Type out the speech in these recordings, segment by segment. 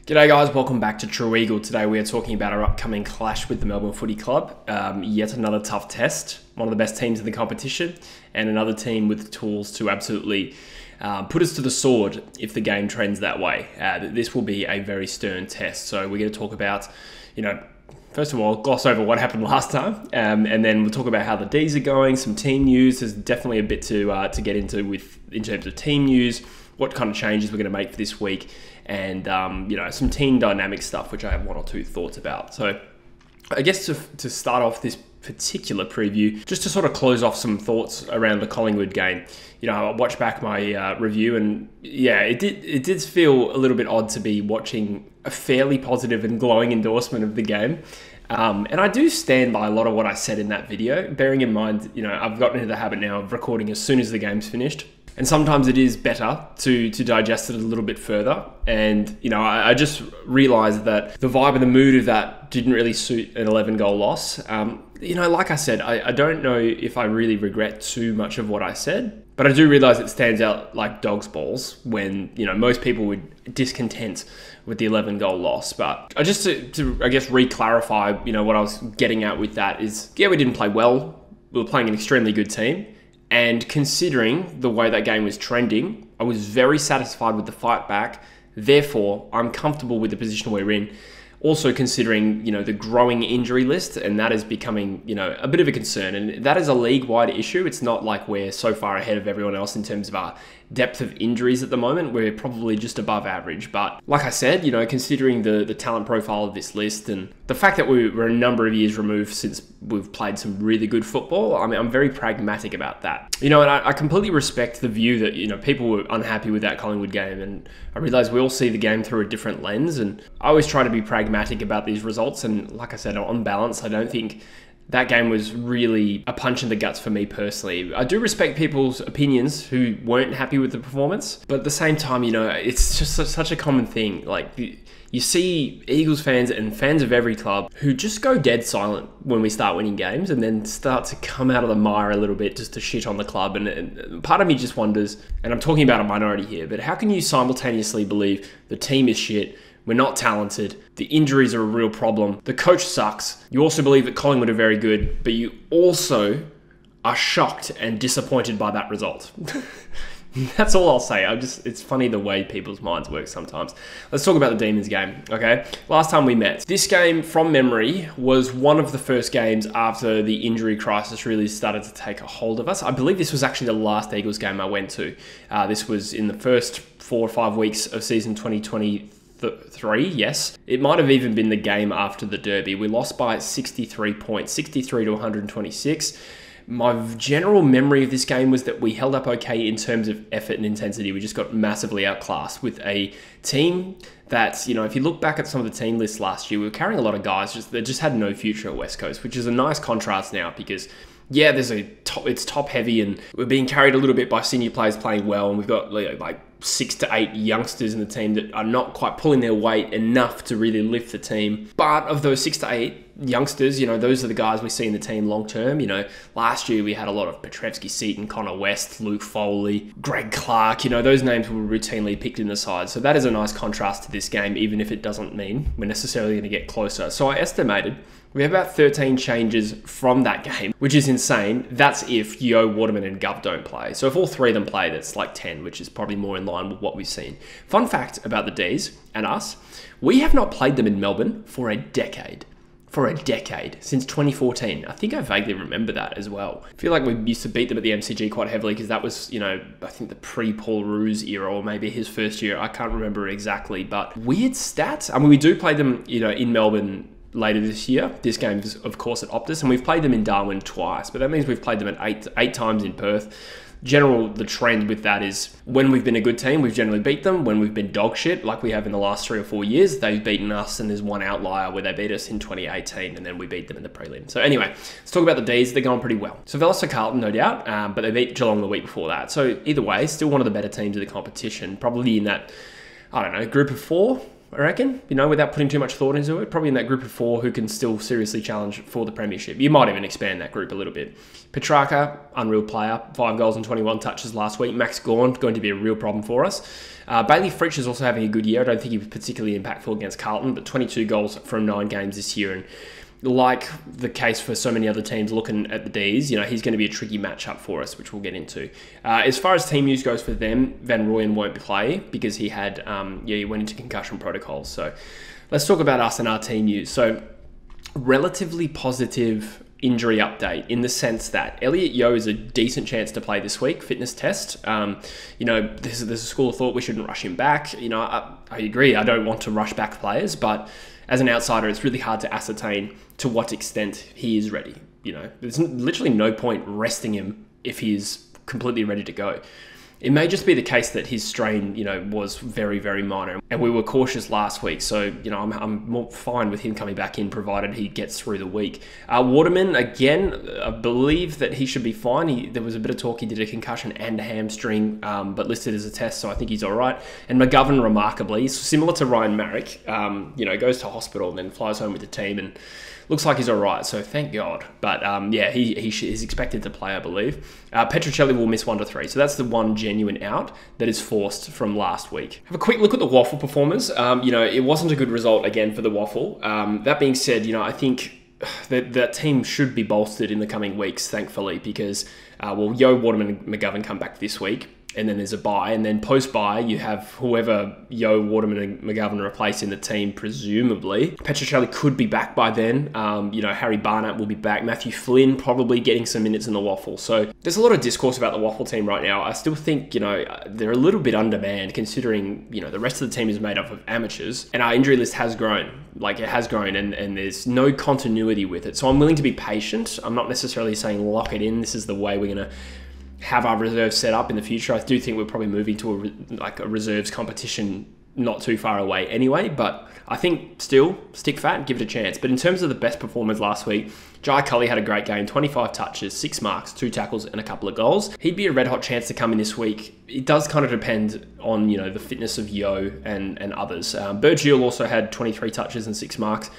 G'day guys, welcome back to True Eagle. Today we are talking about our upcoming clash with the Melbourne Footy Club. Yet another tough test, one of the best teams in the competition, and another team with the tools to absolutely put us to the sword if the game trends that way. This will be a very stern test. So we're going to talk about, first of all, gloss over what happened last time, and then we'll talk about how the Ds are going, some team news. There's definitely a bit to get into in terms of team news, what kind of changes we're going to make for this week, and some team dynamic stuff, which I have one or two thoughts about. So I guess to start off this particular preview, just to sort of close off some thoughts around the Collingwood game. I watched back my review, and yeah, it did feel a little bit odd to be watching a fairly positive and glowing endorsement of the game. And I do stand by a lot of what I said in that video, bearing in mind, I've gotten into the habit now of recording as soon as the game's finished. And sometimes it is better to digest it a little bit further. And, I just realized that the vibe and the mood of that didn't really suit an 11-goal loss. Like I said, I don't know if I really regret too much of what I said, but I do realize it stands out like dog's balls when, most people would discontent with the 11-goal loss. But just to I guess, re-clarify, what I was getting at with that is, yeah, we didn't play well. We were playing an extremely good team. And considering the way that game was trending, I was very satisfied with the fight back. Therefore, I'm comfortable with the position we're in. Also considering, the growing injury list, and that is becoming, a bit of a concern. And that is a league-wide issue. It's not like we're so far ahead of everyone else in terms of our depth of injuries at the moment. We're probably just above average. But like I said, considering the talent profile of this list and the fact that we're a number of years removed since we've played some really good football, I'm very pragmatic about that. And I completely respect the view that, people were unhappy with that Collingwood game. And I realize we all see the game through a different lens. And I always try to be pragmatic about these results. And like I said, on balance, I don't think that game was really a punch in the guts for me personally. I do respect people's opinions who weren't happy with the performance, but at the same time, it's just such a common thing. Like, you see Eagles fans and fans of every club who just go dead silent when we start winning games and then start to come out of the mire a little bit just to shit on the club. And part of me just wonders, and I'm talking about a minority here, but how can you simultaneously believe the team is shit, we're not talented, the injuries are a real problem, the coach sucks, you also believe that Collingwood are very good, but you also are shocked and disappointed by that result? That's all I'll say. It's funny the way people's minds work sometimes. Let's talk about the Demons game, okay? Last time we met. This game, from memory, was one of the first games after the injury crisis really started to take a hold of us. I believe this was actually the last Eagles game I went to. This was in the first 4 or 5 weeks of season 2023, yes. It might have even been the game after the Derby. We lost by 63 points, 63 to 126. My general memory of this game was that we held up okay in terms of effort and intensity. We just got massively outclassed with a team that, if you look back at some of the team lists last year, we were carrying a lot of guys that just had no future at West Coast, which is a nice contrast now because, yeah, it's top heavy and we're being carried a little bit by senior players playing well, and we've got like 6 to 8 youngsters in the team that are not quite pulling their weight enough to really lift the team. But of those 6 to 8 youngsters, those are the guys we see in the team long term. Last year we had a lot of Petrevski, Seaton, Connor West, Luke Foley, Greg Clark. Those names were routinely picked in the side. So that is a nice contrast to this game, even if it doesn't mean we're necessarily going to get closer. So I estimated we have about 13 changes from that game, which is insane. That's if Yeo, Waterman and Gov don't play. So if all 3 of them play, that's like 10, which is probably more in line with what we've seen. Fun fact about the Ds and us, we have not played them in Melbourne for a decade. Since 2014. I think I vaguely remember that as well. I feel like we used to beat them at the MCG quite heavily because that was, I think the pre-Paul Roos era, or maybe his first year. I can't remember exactly, but weird stats. I mean, we do play them, in Melbourne later this year. This game is, of course, at Optus, and we've played them in Darwin twice, but that means we've played them at eight times in Perth. The trend with that is when we've been a good team, we've generally beat them. When we've been dog shit, like we have in the last 3 or 4 years, they've beaten us, and there's one outlier where they beat us in 2018, and then we beat them in the prelim. So anyway, let's talk about the Ds. They're going pretty well. So Velas Carlton, no doubt, but they beat Geelong the week before that. So either way, still one of the better teams of the competition, probably in that, group of 4. I reckon, without putting too much thought into it. Probably in that group of 4 who can still seriously challenge for the premiership. You might even expand that group a little bit. Petrarca, unreal player, 5 goals and 21 touches last week. Max Gawn, going to be a real problem for us. Bailey Fritsch is also having a good year. I don't think he was particularly impactful against Carlton, but 22 goals from 9 games this year. And like the case for so many other teams looking at the Ds, he's going to be a tricky matchup for us, which we'll get into. As far as team news goes for them, Van Rooyen won't play because he had, he went into concussion protocols. So let's talk about us and our team news. So relatively positive injury update in the sense that Elliot Yeo is a decent chance to play this week, fitness test. There's a school of thought we shouldn't rush him back. I agree, I don't want to rush back players, but as an outsider, it's really hard to ascertain to what extent he is ready. There's literally no point resting him if he is completely ready to go. It may just be the case that his strain, was very, very minor, and we were cautious last week. So, I'm more fine with him coming back in, provided he gets through the week. Waterman, again, I believe that he should be fine. There was a bit of talk he did a concussion and a hamstring, but listed as a test, so I think he's all right. And McGovern, remarkably, similar to Ryan Marrick, goes to hospital and then flies home with the team and looks like he's all right, so thank God. But he's expected to play, I believe. Petruccelli will miss 1 to 3, so that's the one genuine out that is forced from last week. Have a quick look at the Waffle performers. It wasn't a good result again for the Waffle. That being said, I think that team should be bolstered in the coming weeks, thankfully, because Yeo, Waterman, and McGovern come back this week. And then there's a bye, and then post-bye, you have whoever Yeo, Waterman, and McGovern replace in the team, presumably. Petruccelli could be back by then. Harry Barnett will be back. Matthew Flynn probably getting some minutes in the Waffle. So there's a lot of discourse about the Waffle team right now. I still think, they're a little bit undermanned considering, the rest of the team is made up of amateurs. And our injury list has grown. It has grown, and there's no continuity with it. So I'm willing to be patient. I'm not necessarily saying lock it in. This is the way we're going to have our reserves set up in the future. I do think we're probably moving to a reserves competition not too far away anyway, but I think still stick fat and give it a chance. But in terms of the best performers last week, Jai Culley had a great game, 25 touches, 6 marks, 2 tackles and a couple of goals. He'd be a red hot chance to come in this week. It does kind of depend on, the fitness of Yeo and others. Burgess also had 23 touches and 6 marks.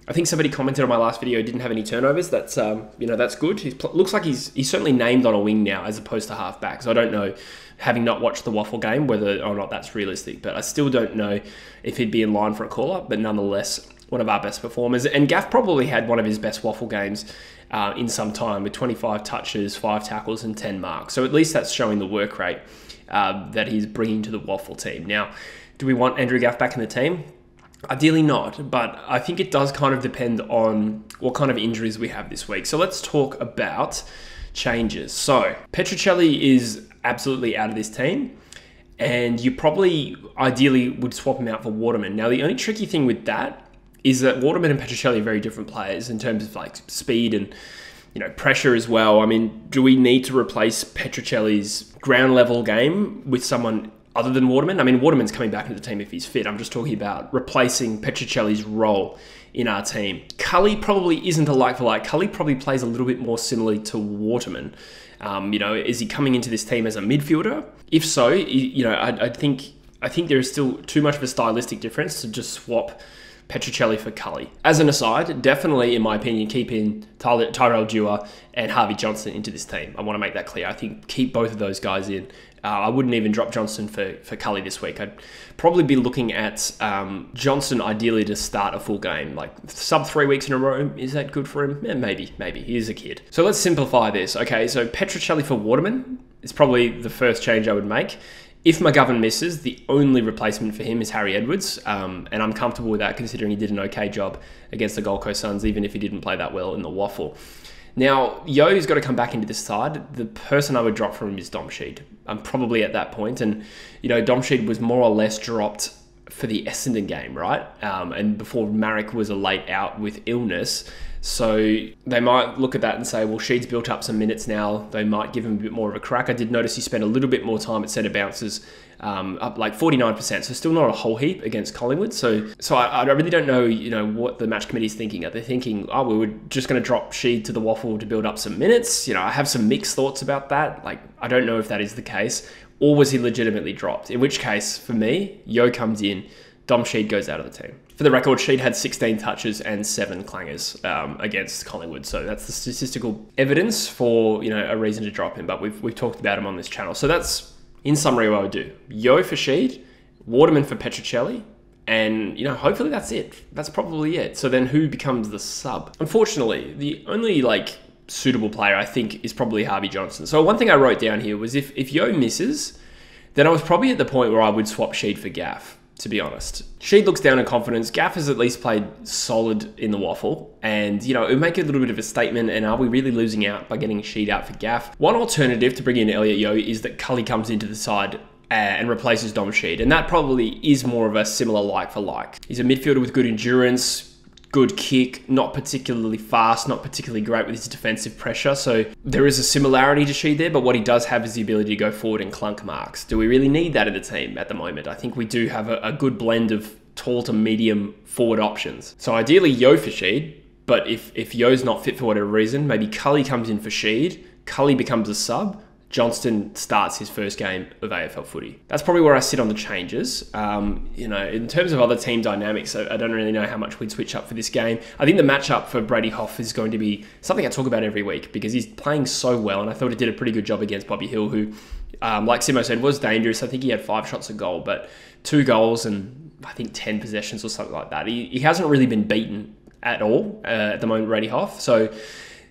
I think somebody commented on my last video, didn't have any turnovers. That's that's good. He looks like he's certainly named on a wing now as opposed to half back. So I don't know, having not watched the Waffle game, whether or not that's realistic. But I still don't know if he'd be in line for a call-up. But nonetheless, one of our best performers. And Gaff probably had one of his best Waffle games in some time with 25 touches, 5 tackles and 10 marks. So at least that's showing the work rate that he's bringing to the Waffle team. Now, do we want Andrew Gaff back in the team? Ideally not, but I think it does kind of depend on what kind of injuries we have this week. So let's talk about changes. So Petruccelli is absolutely out of this team, and you probably ideally would swap him out for Waterman. Now, the only tricky thing with that is that Waterman and Petruccelli are very different players in terms of speed and pressure as well. I mean, do we need to replace Petruccelli's ground level game with someone other than Waterman? I mean, Waterman's coming back into the team if he's fit. I'm just talking about replacing Petruccelli's role in our team. Culley probably isn't a like-for-like. Culley probably plays a little bit more similarly to Waterman. Is he coming into this team as a midfielder? If so, I think there is still too much of a stylistic difference to just swap Petruccelli for Culley. As an aside, definitely, in my opinion, keep in Tyrell Dewar and Harvey Johnston into this team. I want to make that clear. I think keep both of those guys in. I wouldn't even drop Johnston for Culley this week. I'd probably be looking at Johnston ideally to start a full game. Sub 3 weeks in a row, is that good for him? Yeah, maybe. He is a kid. So let's simplify this. Okay, so Petruccelli for Waterman is probably the first change I would make. If McGovern misses, the only replacement for him is Harry Edwards, and I'm comfortable with that considering he did an okay job against the Gold Coast Suns, even if he didn't play that well in the Waffle. Now, Yeo's got to come back into this side. The person I would drop from him is Dom Sheed. I'm probably at that point, and Dom Sheed was more or less dropped for the Essendon game, right? And before Marrick was a late out with illness. So they might look at that and say, well, Sheed's built up some minutes now. They might give him a bit more of a crack. I did notice he spent a little bit more time at centre bounces, up 49%. So still not a whole heap against Collingwood. So I really don't know, what the match committee's thinking. Are they thinking, we were just going to drop Sheed to the Waffle to build up some minutes? I have some mixed thoughts about that. I don't know if that is the case. Or was he legitimately dropped? In which case, for me, Yeo comes in, Dom Sheed goes out of the team. For the record, Sheed had 16 touches and 7 clangers against Collingwood. So that's the statistical evidence for, a reason to drop him. But we've talked about him on this channel. So that's, in summary, what I would do. Yeo for Sheed, Waterman for Petruccelli, and, hopefully that's it. That's probably it. So then who becomes the sub? Unfortunately, the only, suitable player, I think, is probably Harvey Johnston. So one thing I wrote down here was if Yeo misses, then I was probably at the point where I would swap Sheed for Gaff, to be honest. Sheed looks down in confidence. Gaff has at least played solid in the waffle. And, it would make a little bit of a statement. And are we really losing out by getting Sheed out for Gaff? One alternative to bring in Elliot Yeo is that Cully comes into the side and replaces Dom Sheed. And that probably is more of a similar like for like. He's a midfielder with good endurance, good kick, not particularly fast, not particularly great with his defensive pressure. So there is a similarity to Sheed there, but what he does have is the ability to go forward and clunk marks. Do we really need that in the team at the moment? I think we do have a good blend of tall to medium forward options. So ideally Yeo for Sheed, but if Yeo's not fit for whatever reason, maybe Cully comes in for Sheed, Cully becomes a sub, Johnston starts his first game of AFL footy. That's probably where I sit on the changes. In terms of other team dynamics, I don't really know how much we'd switch up for this game. I think the matchup for Brady Hough is going to be something I talk about every week because he's playing so well, and I thought he did a pretty good job against Bobby Hill, who, like Simo said, was dangerous. I think he had 5 shots a goal, but 2 goals and I think 10 possessions or something like that. He hasn't really been beaten at all at the moment, Brady Hough. So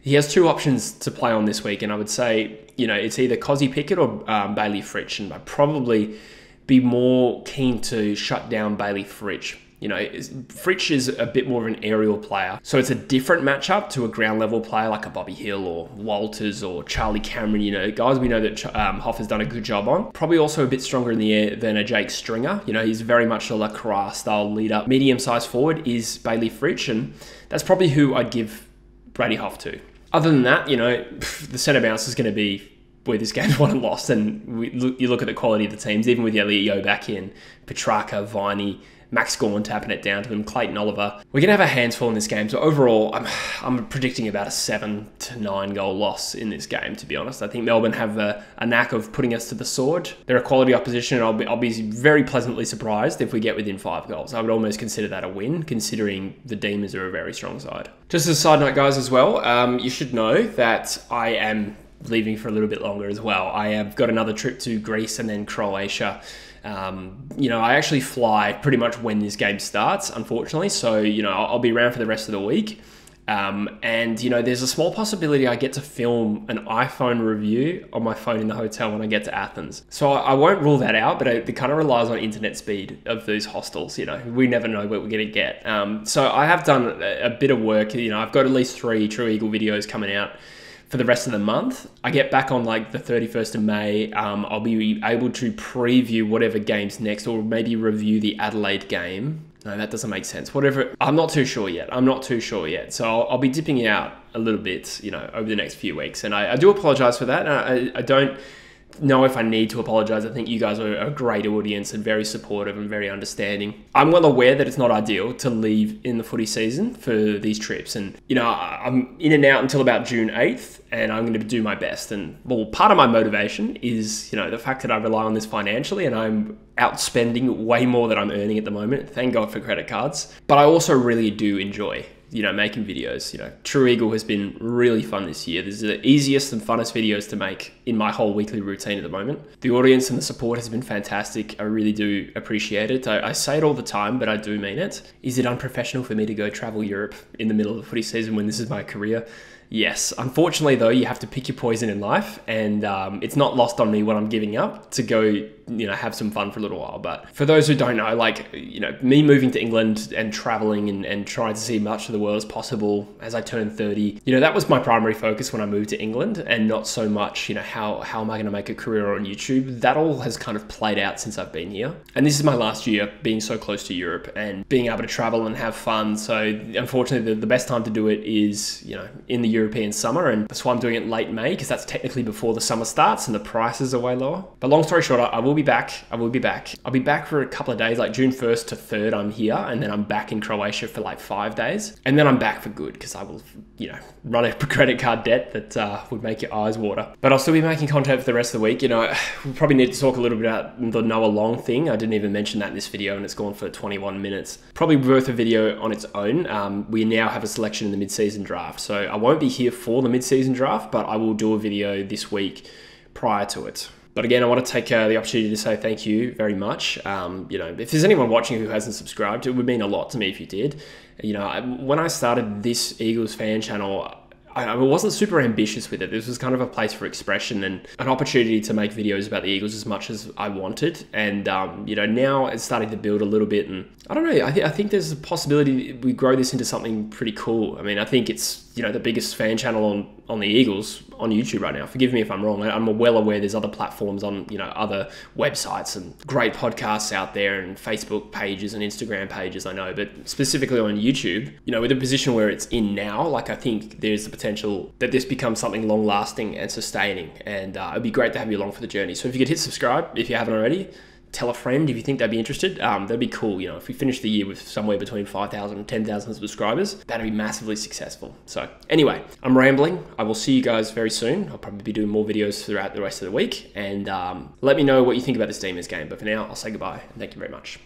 he has 2 options to play on this week, and I would say, it's either Cozzy Pickett or Bailey Fritsch, and I'd probably be more keen to shut down Bailey Fritsch. Fritsch is a bit more of an aerial player, so it's a different matchup to a ground level player like a Bobby Hill or Walters or Charlie Cameron, guys we know that Hough has done a good job on. Probably also a bit stronger in the air than a Jake Stringer. He's very much a lacrosse style leader. Medium-sized forward is Bailey Fritsch, and that's probably who I'd give Brady Hough to. Other than that, the centre bounce is going to be where this game's won and lost. And you look at the quality of the teams, even with Elliot Yeo back in, Petrarca, Viney, Max Gawn tapping it down to him, Clayton Oliver. We're going to have a handful in this game. So overall, I'm predicting about a 7 to 9 goal loss in this game, to be honest. I think Melbourne have a knack of putting us to the sword. They're a quality opposition, and I'll be very pleasantly surprised if we get within 5 goals. I would almost consider that a win, considering the Demons are a very strong side. Just as a side note, guys, as well, you should know that I am leaving for a little bit longer as well. I have got another trip to Greece and then Croatia. I actually fly pretty much when this game starts, unfortunately. So, I'll be around for the rest of the week. There's a small possibility I get to film an iPhone review on my phone in the hotel when I get to Athens. So I won't rule that out, but it kind of relies on internet speed of those hostels. We never know what we're going to get. So I have done a bit of work. I've got at least 3 True Eagle videos coming out for the rest of the month. I get back on the 31st of May. I'll be able to preview whatever game's next, or maybe review the Adelaide game. No, that doesn't make sense. Whatever. I'm not too sure yet. So I'll be dipping out a little bit, over the next few weeks. And I do apologize for that. I don't know if I need to apologize. I think you guys are a great audience and very supportive and very understanding. I'm well aware that it's not ideal to leave in the footy season for these trips. And, I'm in and out until about June 8th, and I'm going to do my best. And, part of my motivation is, the fact that I rely on this financially, and I'm outspending way more than I'm earning at the moment. Thank God for credit cards. But I also really do enjoy making videos. True Eagle has been really fun this year. This is the easiest and funnest videos to make in my whole weekly routine at the moment. The audience and the support has been fantastic. I really do appreciate it. I say it all the time, but I do mean it. Is it unprofessional for me to go travel Europe in the middle of the footy season when this is my career? Yes. Unfortunately, though, you have to pick your poison in life, and it's not lost on me what I'm giving up to go, have some fun for a little while. But for those who don't know, me moving to England and traveling and trying to see much of the world as possible as I turned 30, that was my primary focus when I moved to England, and not so much, how am I going to make a career on YouTube? That all has kind of played out since I've been here. And this is my last year being so close to Europe and being able to travel and have fun. So unfortunately, the best time to do it is, in the European summer, and that's why I'm doing it late May, because that's technically before the summer starts and the prices are way lower. But long story short, I will be back. I'll be back for a couple of days, like June 1st to 3rd I'm here, and then I'm back in Croatia for like 5 days. And then I'm back for good, because I will, run a credit card debt that would make your eyes water. But I'll still be making content for the rest of the week. We'll probably need to talk a little bit about the Noah Long thing. I didn't even mention that in this video, and it's gone for 21 minutes. Probably worth a video on its own. We now have a selection in the mid-season draft, so I won't be here for the mid-season draft, but I will do a video this week prior to it. But again, I want to take the opportunity to say thank you very much. If there's anyone watching who hasn't subscribed, it would mean a lot to me if you did. When I started this Eagles fan channel, I wasn't super ambitious with it. This was kind of a place for expression and an opportunity to make videos about the Eagles as much as I wanted. And, now it's starting to build a little bit. And I don't know, I think there's a possibility we grow this into something pretty cool. I mean, I think it's, the biggest fan channel on the Eagles on YouTube right now. Forgive me if I'm wrong. I'm well aware there's other platforms on, other websites and great podcasts out there and Facebook pages and Instagram pages, I know. But specifically on YouTube, with the position where it's in now, like I think there's the potential that this becomes something long lasting and sustaining. And it'd be great to have you along for the journey. So if you could hit subscribe, if you haven't already, tell a friend if you think they'd be interested. That'd be cool. If we finish the year with somewhere between 5,000 and 10,000 subscribers, that'd be massively successful. So anyway, I'm rambling. I will see you guys very soon. I'll probably be doing more videos throughout the rest of the week. And let me know what you think about this Demons game. But for now, I'll say goodbye and thank you very much.